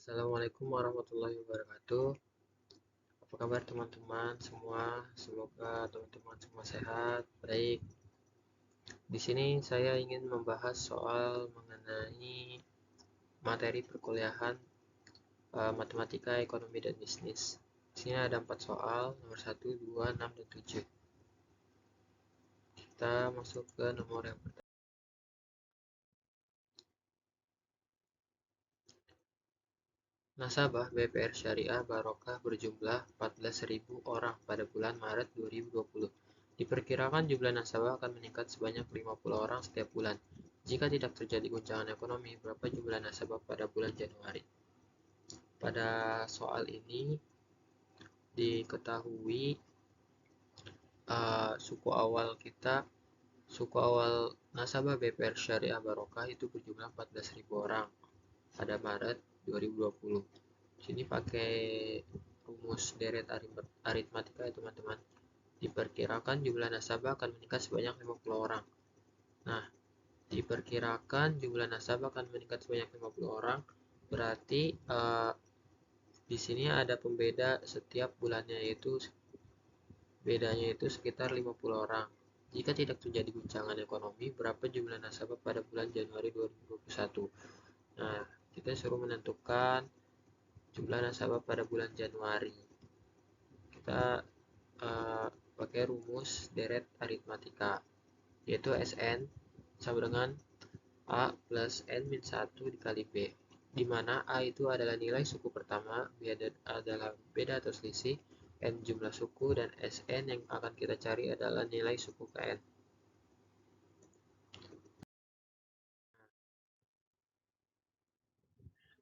Assalamualaikum warahmatullahi wabarakatuh. Apa kabar teman-teman semua? Semoga teman-teman semua sehat, baik. Di sini saya ingin membahas soal mengenai materi perkuliahan matematika, ekonomi, dan bisnis. Di sini ada 4 soal, nomor 1, 2, 6, dan 7. Kita masuk ke nomor yang pertama. Nasabah BPR Syariah Barokah berjumlah 14.000 orang pada bulan Maret 2020. Diperkirakan jumlah nasabah akan meningkat sebanyak 50 orang setiap bulan. Jika tidak terjadi guncangan ekonomi, berapa jumlah nasabah pada bulan Januari? Pada soal ini diketahui suku awal nasabah BPR Syariah Barokah itu berjumlah 14.000 orang pada Maret 2020. Sini pakai rumus deret aritmatika ya teman-teman. Diperkirakan jumlah nasabah akan meningkat sebanyak 50 orang. Nah, diperkirakan jumlah nasabah akan meningkat sebanyak 50 orang, berarti di sini ada pembeda setiap bulannya, yaitu bedanya itu sekitar 50 orang. Jika tidak terjadi guncangan ekonomi, berapa jumlah nasabah pada bulan Januari 2021? Nah, kita suruh menentukan jumlah nasabah pada bulan Januari. Kita pakai rumus deret aritmatika, yaitu SN sama dengan A plus N min 1 dikali B, di mana A itu adalah nilai suku pertama, B adalah beda atau selisih, N jumlah suku, dan SN yang akan kita cari adalah nilai suku ke N.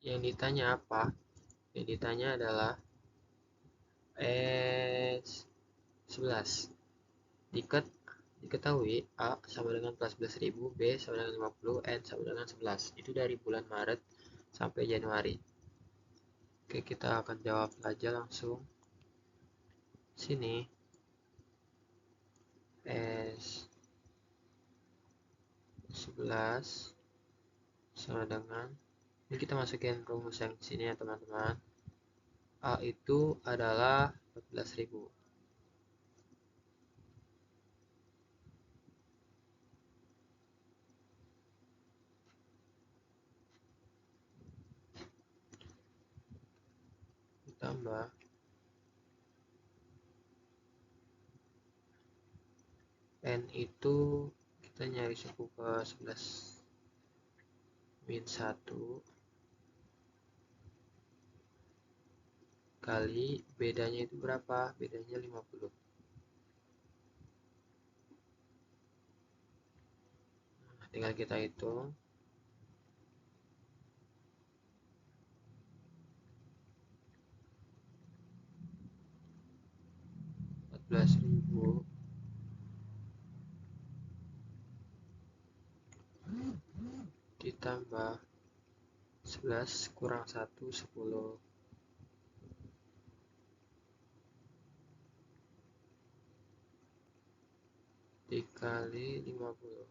Yang ditanya apa? Yang ditanya adalah S11. Diketahui A sama dengan 14.000, B sama dengan 50, N sama dengan 11. Itu dari bulan Maret sampai Januari. Oke, kita akan jawab aja langsung. Sini S11 sama dengan, ini kita masukin rumus yang sini ya teman-teman. A itu adalah 14.000. Ditambah N itu kita nyari suku ke 11 min 1 kali bedanya itu berapa? Bedanya 50. Nah, tinggal kita hitung. 14.000 ditambah 11 kurang 1, 10. Dikali 50.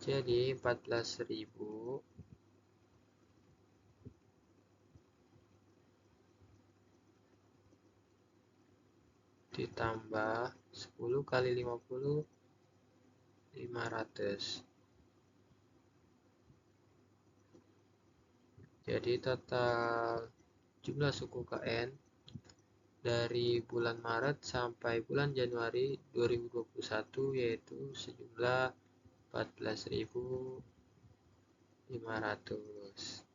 Jadi 14.000 ditambah 10 kali 50, 500. Jadi total jumlah suku KN dari bulan Maret sampai bulan Januari 2021 yaitu sejumlah 14.500.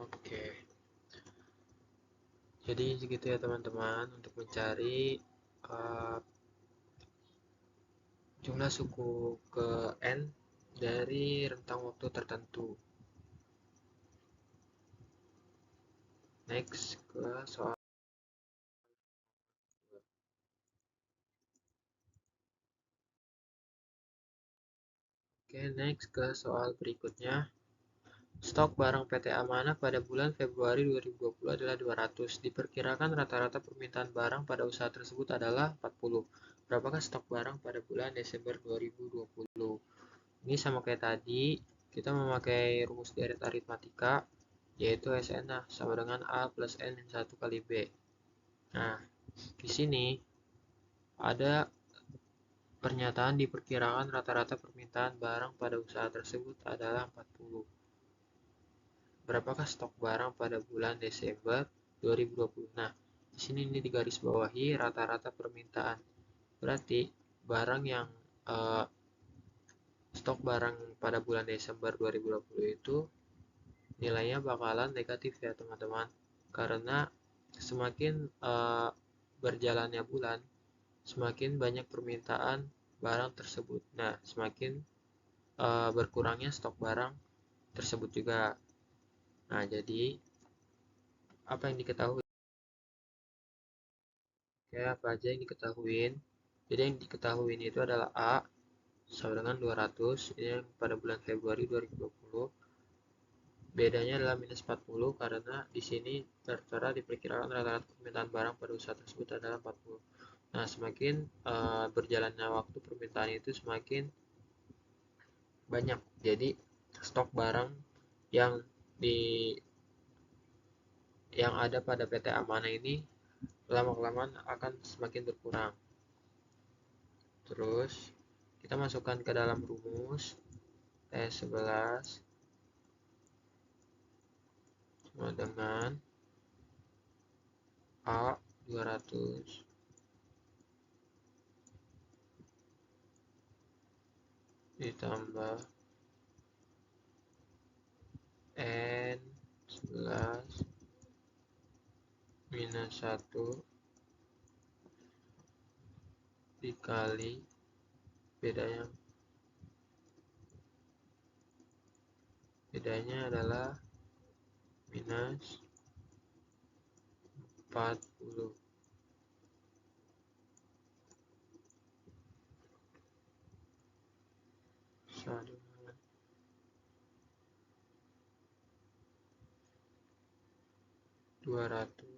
Oke. Jadi segitu ya teman-teman untuk mencari jumlah suku ke N dari rentang waktu tertentu. Next ke soal Oke, next ke soal berikutnya. Stok barang PT Amanah pada bulan Februari 2020 adalah 200. Diperkirakan rata-rata permintaan barang pada usaha tersebut adalah 40. Berapakah stok barang pada bulan Desember 2020? Ini sama kayak tadi, kita memakai rumus deret aritmatika, yaitu SN sama dengan A plus N min 1 kali B. Nah, di sini ada pernyataan diperkirakan rata-rata permintaan barang pada usaha tersebut adalah 40. Berapakah stok barang pada bulan Desember 2020? Nah, di sini ini digarisbawahi rata-rata permintaan. Berarti barang yang stok barang pada bulan Desember 2020 itu nilainya bakalan negatif ya teman-teman. Karena semakin berjalannya bulan, semakin banyak permintaan barang tersebut. Nah, semakin berkurangnya stok barang tersebut juga. Nah, jadi apa yang diketahui? Kayak apa aja yang diketahuin? Jadi yang diketahui itu adalah A sama dengan 200, ini yang pada bulan Februari 2020. Bedanya adalah minus 40 karena di sini tertera diperkirakan rata-rata permintaan barang pada usaha tersebut adalah 40. Nah, semakin berjalannya waktu permintaan itu semakin banyak. Jadi stok barang yang di yang ada pada PT Amanah ini lama-kelamaan akan semakin berkurang. Terus kita masukkan ke dalam rumus T11 sama dengan A 200 ditambah N 11 minus 1 dikali bedanya adalah minus 40. Sama dengan 200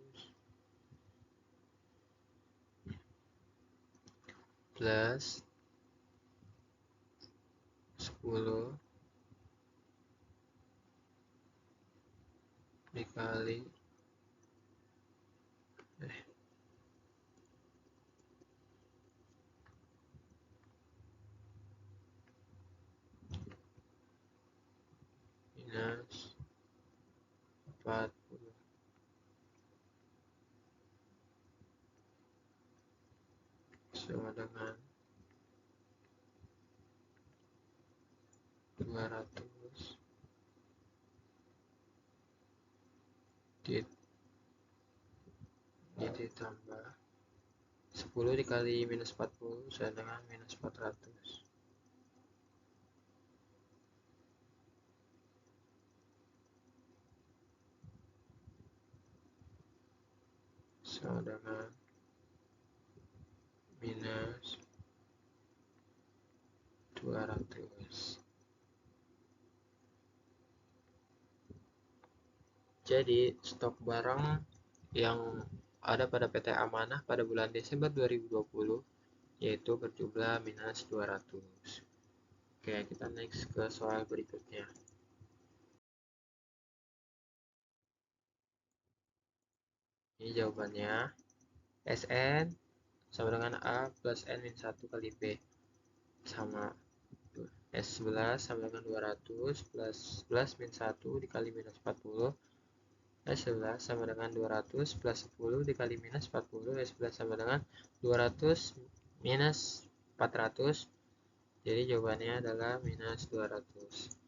plus 10 dikali minus 40 sama dengan 200 ditambah 10 dikali minus 40 sama dengan minus 400 sama dengan minus 200. Jadi stok barang yang ada pada PT Amanah pada bulan Desember 2020 yaitu berjumlah minus 200. Oke, kita next ke soal berikutnya. Ini jawabannya. SN sama dengan A plus N min 1 kali B. Sama S11 sama dengan 200 plus min 1 dikali minus 40. S11 sama dengan 200 plus 10 dikali minus 40. S11 sama dengan 200 minus 400. Jadi jawabannya adalah minus 200.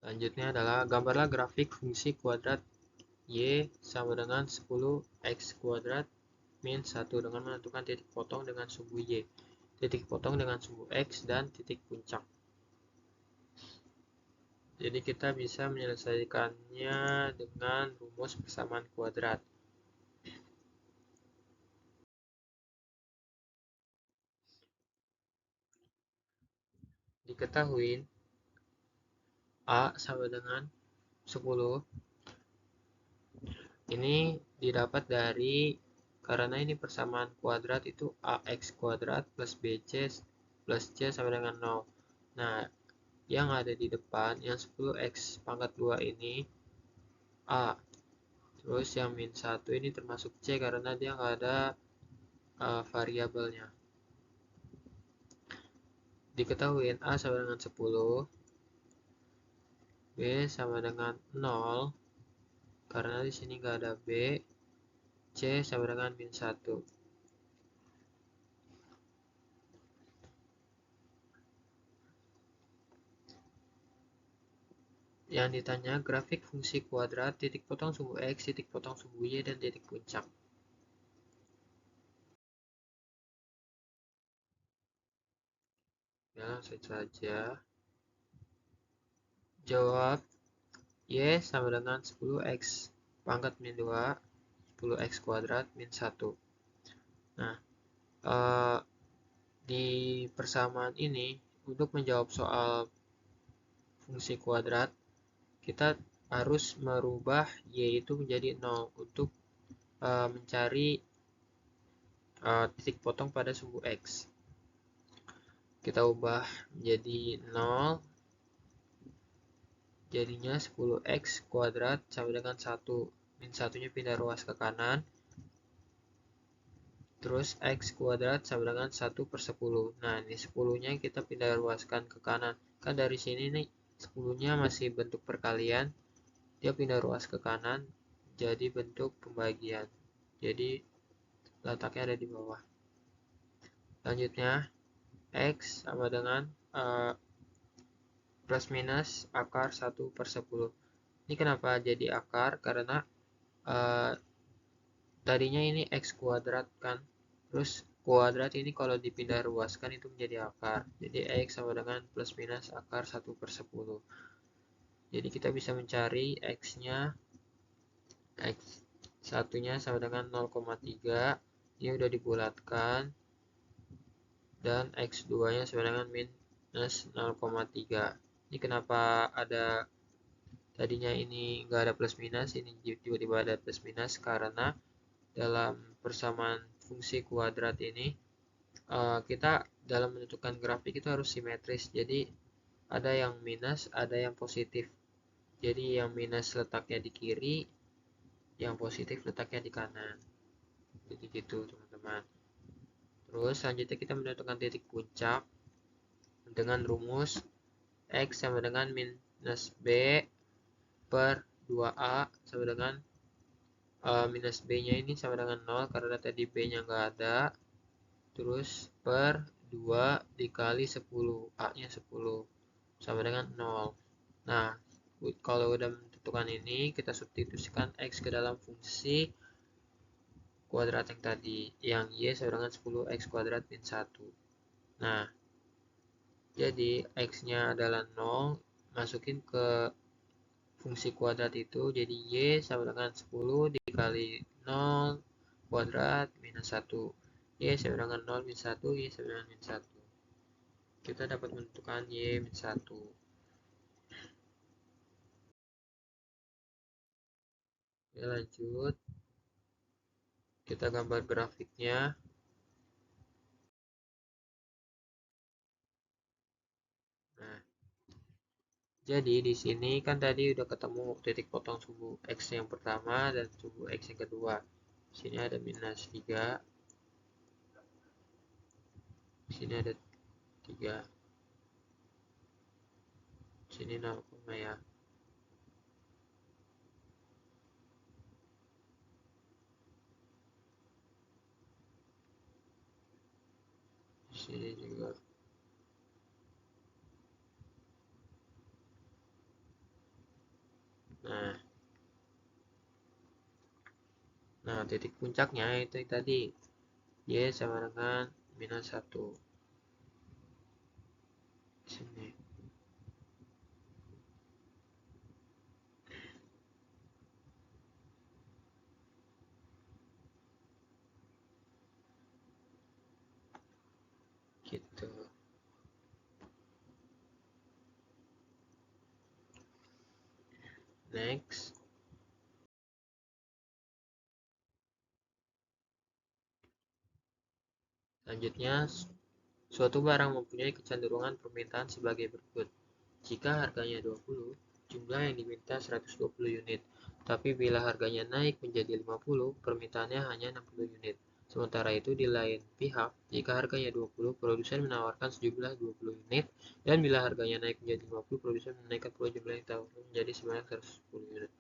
Selanjutnya adalah gambarlah grafik fungsi kuadrat Y sama dengan 10x kuadrat min 1 dengan menentukan titik potong dengan sumbu Y, titik potong dengan sumbu X, dan titik puncak. Jadi kita bisa menyelesaikannya dengan rumus persamaan kuadrat. Diketahui A sama dengan 10. Ini didapat dari, karena ini persamaan kuadrat, itu AX kuadrat plus BC plus C sama dengan 0. Nah, yang ada di depan, yang 10X pangkat 2 ini A. Terus yang min 1 ini termasuk C karena dia nggak ada variabelnya. Diketahui A sama dengan 10, B sama dengan 0, karena di sini nggak ada B, C sama dengan min 1. Yang ditanya grafik fungsi kuadrat, titik potong sumbu X, titik potong sumbu Y, dan titik puncak. Ya, langsung saja. Jawab Y sama dengan 10X pangkat min 2, 10X kuadrat min 1. Nah, di persamaan ini, untuk menjawab soal fungsi kuadrat, kita harus merubah Y itu menjadi 0 untuk mencari titik potong pada sumbu X. Kita ubah menjadi 0, jadinya 10X kuadrat sama dengan 1. Min 1-nya pindah ruas ke kanan, terus X kuadrat sama dengan 1/10. Nah, ini 10-nya kita pindah ruaskan ke kanan. Kan dari sini nih, 10-nya masih bentuk perkalian, dia pindah ruas ke kanan, jadi bentuk pembagian. Jadi, letaknya ada di bawah. Selanjutnya, X sama dengan plus minus akar 1/10. Ini kenapa jadi akar? Karena tadinya ini X kuadrat kan, terus kuadrat ini kalau dipindah ruaskan itu menjadi akar, jadi X sama dengan plus minus akar 1/10. Jadi kita bisa mencari X-nya, X satunya sama dengan 0,3, ini udah dibulatkan, dan X2 nya sama dengan minus 0,3. Ini kenapa ada, tadinya ini nggak ada plus minus, ini tiba-tiba ada plus minus, karena dalam persamaan fungsi kuadrat ini kita dalam menentukan grafik itu harus simetris, jadi ada yang minus, ada yang positif. Jadi yang minus letaknya di kiri, yang positif letaknya di kanan. Jadi gitu teman-teman. Terus selanjutnya kita menentukan titik puncak dengan rumus X sama dengan minus B per 2A sama dengan minus B-nya ini sama dengan 0 karena tadi B-nya nggak ada. Terus per 2 dikali 10, A-nya 10 sama dengan 0. Nah, kalau udah menentukan ini, kita substitusikan X ke dalam fungsi kuadrat yang tadi, yang Y sama dengan 10X kuadrat min 1. Nah, jadi X-nya adalah 0, masukin ke fungsi kuadrat itu, jadi Y sama dengan 10 dikali 0 kuadrat minus 1. Y sama dengan 0 min 1, Y sama dengan min 1. Kita dapat menentukan Y min 1. Oke, lanjut. Kita gambar grafiknya. Nah, jadi di sini kan tadi udah ketemu titik potong sumbu X yang pertama dan sumbu X yang kedua. Di sini ada minus 3. Di sini ada 3. Di sini 0, ya. Di sini juga. Nah, titik puncaknya itu tadi Y sama dengan minus 1. Di sini. Gitu. Next. Selanjutnya, suatu barang mempunyai kecenderungan permintaan sebagai berikut. Jika harganya 20, jumlah yang diminta 120 unit. Tapi bila harganya naik menjadi 50, permintaannya hanya 60 unit. Sementara itu di lain pihak, jika harganya 20, produsen menawarkan sejumlah 20 unit, dan bila harganya naik menjadi 50, produsen menaikkan pula jumlah yang ditawarkan menjadi sebanyak 110 unit.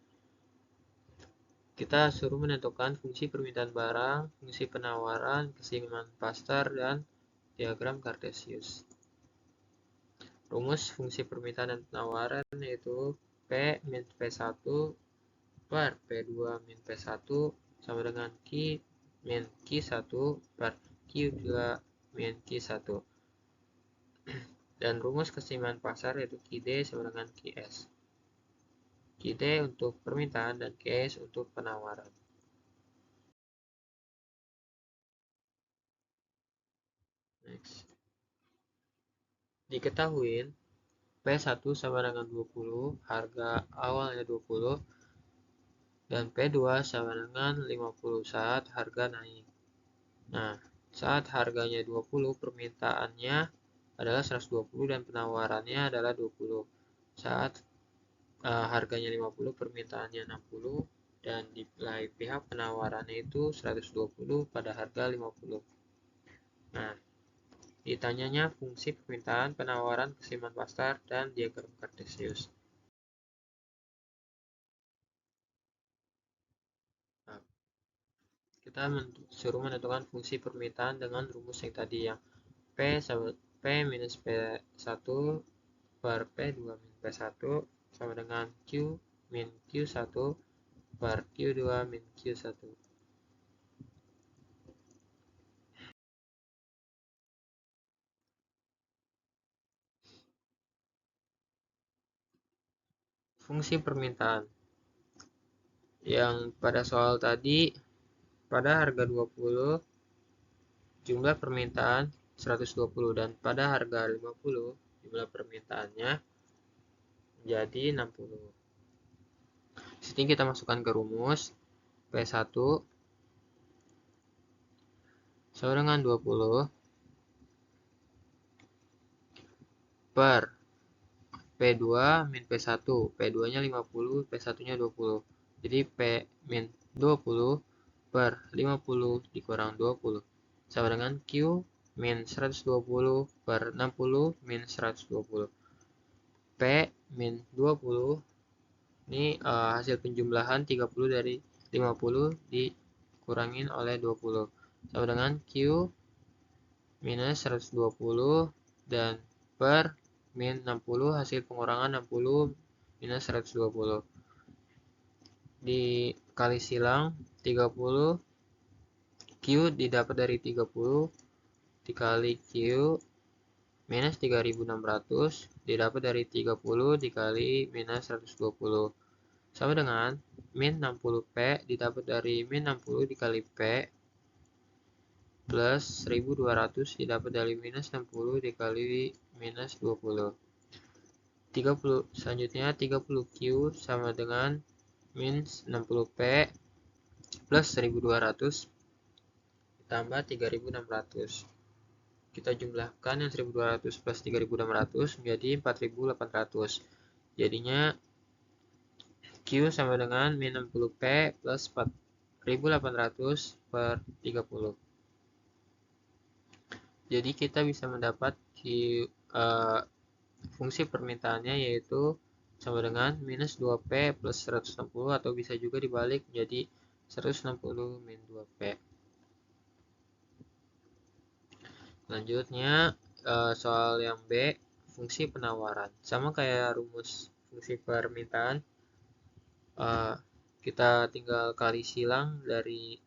Kita suruh menentukan fungsi permintaan barang, fungsi penawaran, keseimbangan pasar, dan diagram Cartesius. Rumus fungsi permintaan dan penawaran yaitu P min P1 per P2 min P1 sama dengan Q min Q1 per Q2 min Q1. Dan rumus keseimbangan pasar yaitu QD sama dengan QS. QD untuk permintaan dan QS untuk penawaran. Next. Diketahui P1 sama dengan 20, harga awalnya 20, dan P2 sama dengan 50 saat harga naik. Nah, saat harganya 20, permintaannya adalah 120 dan penawarannya adalah 20. Saat harganya 50, permintaannya 60 dan di lain pihak penawarannya itu 120 pada harga 50. Nah, ditanyanya fungsi permintaan, penawaran, keseimbangan pasar, dan diagram Cartesius. Nah, kita suruh menentukan fungsi permintaan dengan rumus yang tadi yang P minus P1 per P2 min P1 sama dengan Q min Q1 per Q2 min Q1. Fungsi permintaan. Yang pada soal tadi, pada harga 20, jumlah permintaan 120 dan pada harga 50, jumlah permintaannya menjadi 60. Sini kita masukkan ke rumus P1 sama dengan 20 per P2 min P1. P2-nya 50, P1-nya 20. Jadi P min 20 per 50 dikurang 20 sama dengan Q min 120 per 60 min 120. P min 20 ini hasil penjumlahan 30 dari 50 dikurangin oleh 20 sama dengan Q minus 120 dan per min 60 hasil pengurangan 60 minus 120 dikali silang 30 Q didapat dari 30 dikali Q minus 3600 didapat dari 30 dikali minus 120 sama dengan min 60P didapat dari min 60 dikali P plus 1200 didapat dari minus 60 dikali minus 20. 30, selanjutnya 30Q sama dengan min 60P plus 1200 ditambah 3600. Kita jumlahkan yang 1200 plus 3600 menjadi 4800. Jadinya Q sama dengan min 60P plus 4800 per 30. Jadi kita bisa mendapat fungsi permintaannya yaitu sama dengan minus 2P plus 160 atau bisa juga dibalik menjadi 160 min 2P. Selanjutnya soal yang B, fungsi penawaran. Sama kayak rumus fungsi permintaan, kita tinggal kali silang dari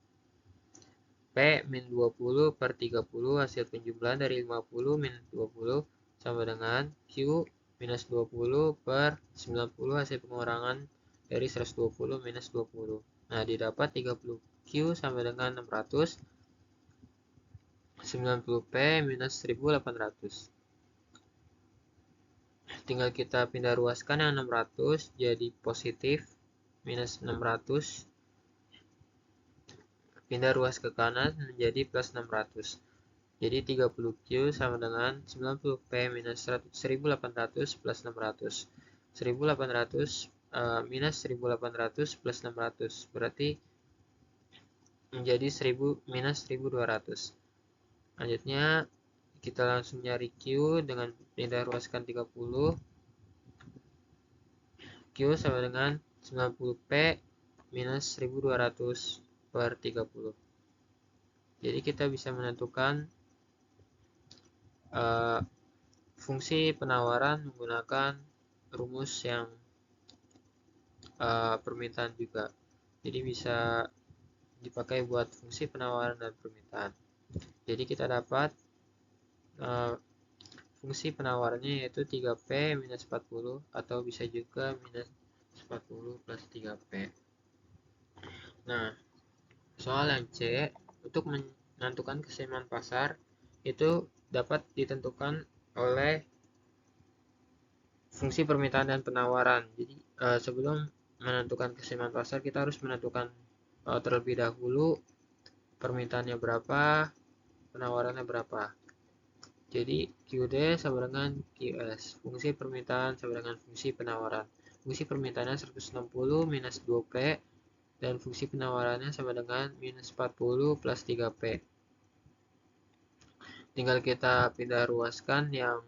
P min 20 per 30 hasil penjumlahan dari 50 min 20 sama dengan Q minus 20 per 90 hasil pengurangan dari 120 minus 20. Nah, didapat 30Q sama dengan 600, 90P minus 1800. Tinggal kita pindah ruaskan yang 600 jadi positif minus 600, pindah ruas ke kanan menjadi plus 600. Jadi 30Q sama dengan 90P minus 1800 plus 600. 1800 minus 1800 plus 600. Berarti menjadi 1000 minus 1200. Lanjutnya kita langsung nyari Q dengan pindah ruaskan 30. Q sama dengan 90P minus 1200 per 30. Jadi kita bisa menentukan fungsi penawaran menggunakan rumus yang permintaan juga. Jadi bisa dipakai buat fungsi penawaran dan permintaan. Jadi kita dapat fungsi penawarannya yaitu 3P minus 40 atau bisa juga minus 40 plus 3P. Nah, soal yang C, untuk menentukan keseimbangan pasar itu dapat ditentukan oleh fungsi permintaan dan penawaran. Jadi sebelum menentukan keseimbangan pasar kita harus menentukan terlebih dahulu permintaannya berapa, penawarannya berapa. Jadi QD sama dengan QS. Fungsi permintaan sama dengan fungsi penawaran. Fungsi permintaannya 160 minus 2P dan fungsi penawarannya sama dengan minus 40 plus 3P. Tinggal kita pindah ruaskan yang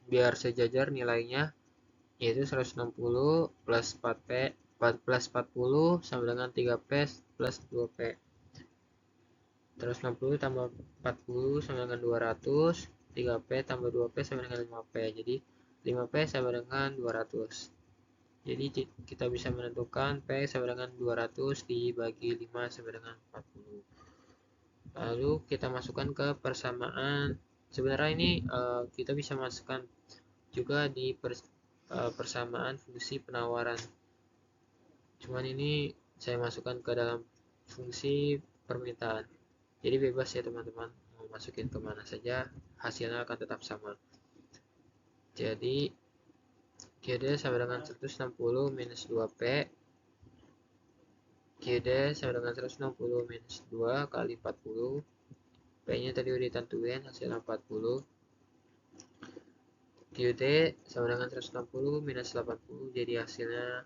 biar sejajar nilainya, yaitu 160 plus 4P plus 40 sama dengan 3P plus 2P. 160 tambah 40 sama dengan 200, 3P tambah 2P sama dengan 5P. Jadi 5P sama dengan 200. Jadi kita bisa menentukan P sama dengan 200 dibagi 5 sama dengan 40. Lalu kita masukkan ke persamaan. Sebenarnya ini kita bisa masukkan juga di persamaan fungsi penawaran. Cuman ini saya masukkan ke dalam fungsi permintaan. Jadi bebas ya teman-teman, mau masukin kemana saja, hasilnya akan tetap sama. Jadi QD sama dengan 160 minus 2P. QD sama dengan 160 minus 2 kali 40. P-nya tadi udah ditentuin, hasilnya 40. QD sama dengan 160 minus 80, jadi hasilnya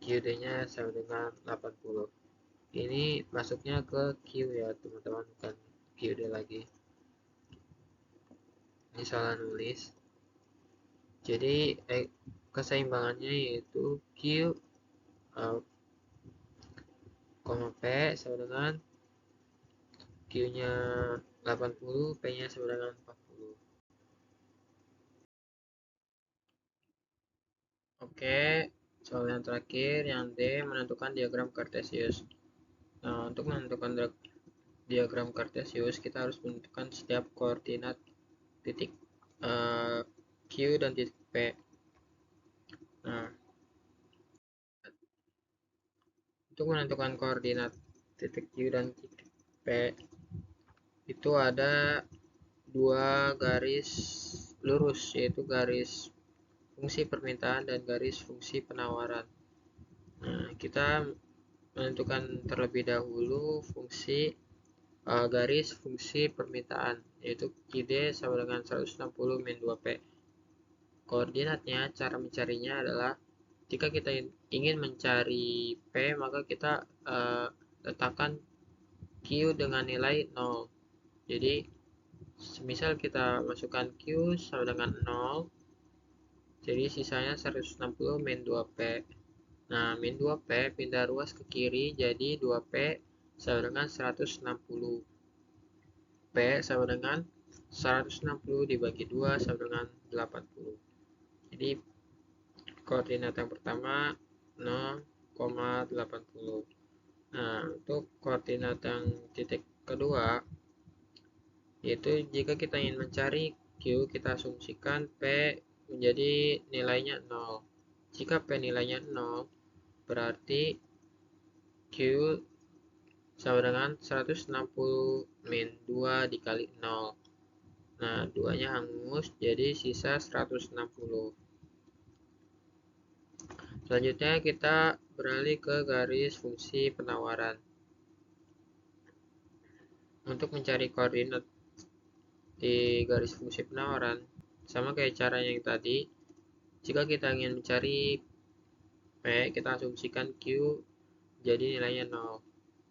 QD-nya sama dengan 80. Ini masuknya ke Q ya teman-teman, bukan QD lagi. Ini salah nulis. Jadi keseimbangannya yaitu Q, P sama dengan Q-nya 80, P-nya sama dengan 40. Oke, soal yang terakhir, yang D, menentukan diagram Cartesius. Nah, untuk menentukan diagram Cartesius, kita harus menentukan setiap koordinat titik Q dan titik P. Nah, untuk menentukan koordinat titik Q dan titik P, itu ada dua garis lurus, yaitu garis fungsi permintaan dan garis fungsi penawaran. Nah, kita menentukan terlebih dahulu fungsi garis fungsi permintaan, yaitu QD sama dengan 160 min 2P. Koordinatnya, cara mencarinya adalah jika kita ingin mencari P, maka kita letakkan Q dengan nilai 0. Jadi semisal kita masukkan Q sama dengan 0, jadi sisanya 160 min 2P. Nah, min 2P pindah ruas ke kiri, jadi 2P sama dengan 160. P sama dengan 160 dibagi 2 sama dengan 80. Jadi koordinat yang pertama 0,80. Nah, untuk koordinat yang titik kedua, yaitu jika kita ingin mencari Q, kita asumsikan P menjadi nilainya 0. Jika P nilainya 0, berarti Q sama dengan 160 min 2 dikali 0. Nah, 2-nya hangus, jadi sisa 160. Selanjutnya kita beralih ke garis fungsi penawaran. Untuk mencari koordinat di garis fungsi penawaran, sama kayak cara yang tadi, jika kita ingin mencari P, kita asumsikan Q jadi nilainya 0.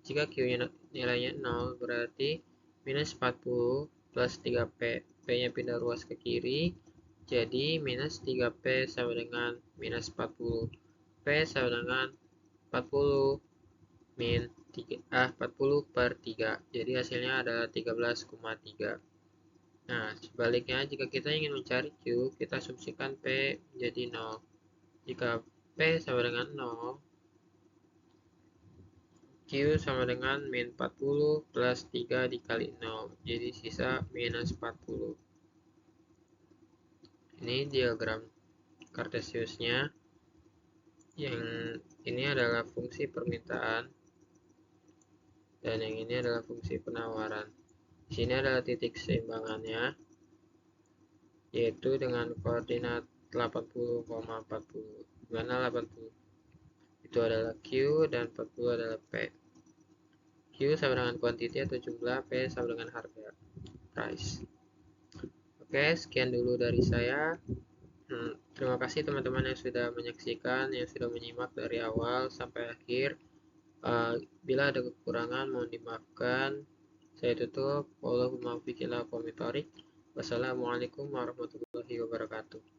Jika Q nilainya 0, berarti minus 40 plus 3P. P-nya pindah ruas ke kiri, jadi minus 3P sama dengan minus 40. P sama dengan 40 min 40 per 3. Jadi hasilnya adalah 13,3. Nah, sebaliknya jika kita ingin mencari Q, kita asumsikan P menjadi 0. Jika P sama dengan 0, Q sama dengan min 40 plus 3 dikali 0. Jadi sisa minus 40. Ini diagram Cartesiusnya. Yang ini adalah fungsi permintaan. Dan yang ini adalah fungsi penawaran. Di sini adalah titik seimbangannya, yaitu dengan koordinat 80,40. Dimana 80 itu adalah Q dan 40 adalah P. Q sama dengan quantity atau jumlah, P sama dengan harga, price. Oke, sekian dulu dari saya. Terima kasih teman-teman yang sudah menyaksikan, yang sudah menyimak dari awal sampai akhir. Bila ada kekurangan mohon dimaafkan. Saya tutup. Wassalamualaikum warahmatullahi wabarakatuh.